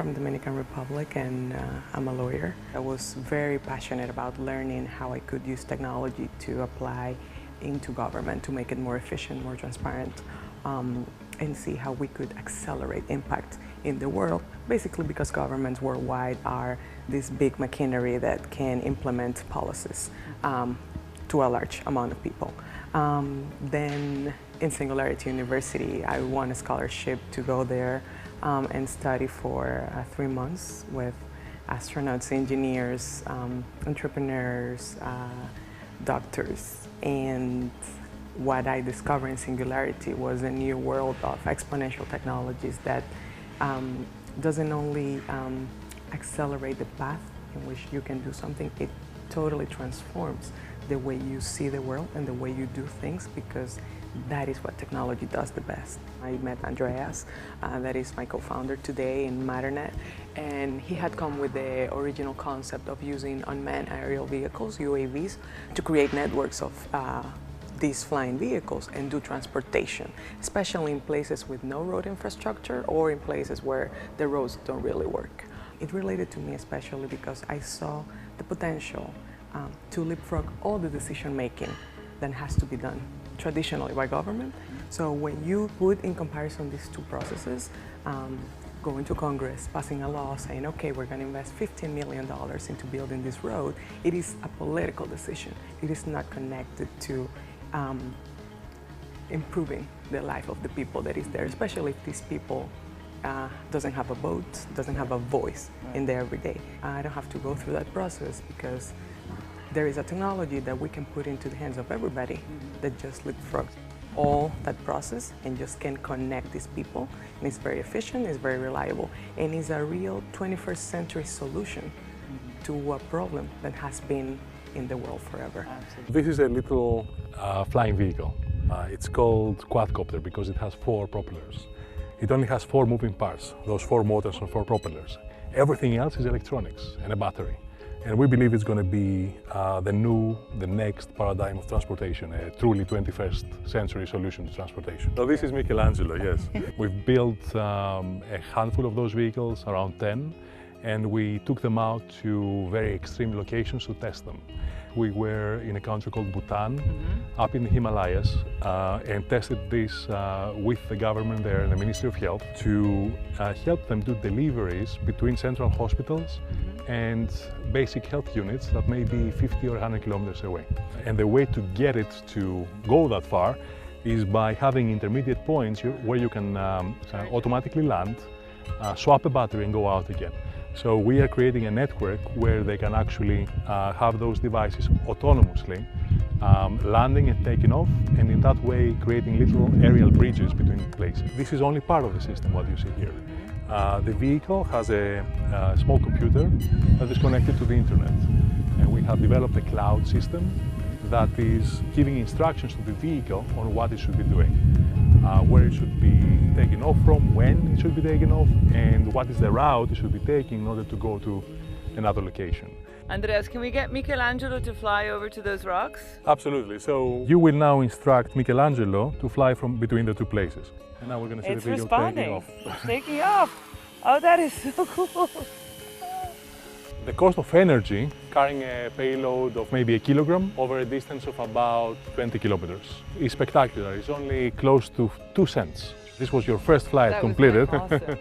from Dominican Republic and I'm a lawyer. I was very passionate about learning how I could use technology to apply into government to make it more efficient, more transparent, and see how we could accelerate impact in the world, basically because governments worldwide are this big machinery that can implement policies to a large amount of people. Then in Singularity University, I won a scholarship to go there and study for 3 months with astronauts, engineers, entrepreneurs, doctors. And what I discovered in Singularity was a new world of exponential technologies that doesn't only accelerate the path in which you can do something, it totally transforms the way you see the world and the way you do things, because that is what technology does the best. I met Andreas, that is my co-founder today in Matternet, and he had come with the original concept of using unmanned aerial vehicles, UAVs, to create networks of these flying vehicles and do transportation, especially in places with no road infrastructure or in places where the roads don't really work. It related to me especially because I saw the potential to leapfrog all the decision making that has to be done traditionally by government. So when you put in comparison these two processes, going to Congress, passing a law saying, okay, we're going to invest $15 million into building this road, it is a political decision. It is not connected to improving the life of the people that is there, especially if these people doesn't have a vote, doesn't have a voice in their everyday. I don't have to go through that process because there is a technology that we can put into the hands of everybody that just leapfrogs all that process and just can connect these people. And it's very efficient, it's very reliable, and it's a real 21st century solution to a problem that has been in the world forever. This is a little flying vehicle. It's called quadcopter because it has 4 propellers. It only has 4 moving parts, those 4 motors and 4 propellers. Everything else is electronics and a battery. And we believe it's going to be the next paradigm of transportation, a truly 21st century solution to transportation. So this is Michelangelo, yes. We've built a handful of those vehicles, around 10, and we took them out to very extreme locations to test them. We were in a country called Bhutan, up in the Himalayas, and tested this with the government there and the Ministry of Health to help them do deliveries between central hospitals and basic health units that may be 50 or 100 kilometers away. And the way to get it to go that far is by having intermediate points where you can automatically land, swap a battery and go out again. So we are creating a network where they can actually have those devices autonomously landing and taking off, and in that way creating little aerial bridges between places. This is only part of the system, what you see here. The vehicle has a small computer that is connected to the internet, and we have developed a cloud system that is giving instructions to the vehicle on what it should be doing, where it should be taken off from, when it should be taken off, and what is the route it should be taking in order to go to another location. Andreas, can we get Michelangelo to fly over to those rocks? Absolutely. So you will now instruct Michelangelo to fly from between the 2 places. And now we're going to see the video taking off. It's taking off. Oh, that is so cool. The cost of energy carrying a payload of maybe 1 kilogram over a distance of about 20 kilometers is spectacular. It's only close to 2 cents. This was your first flight completed. Awesome.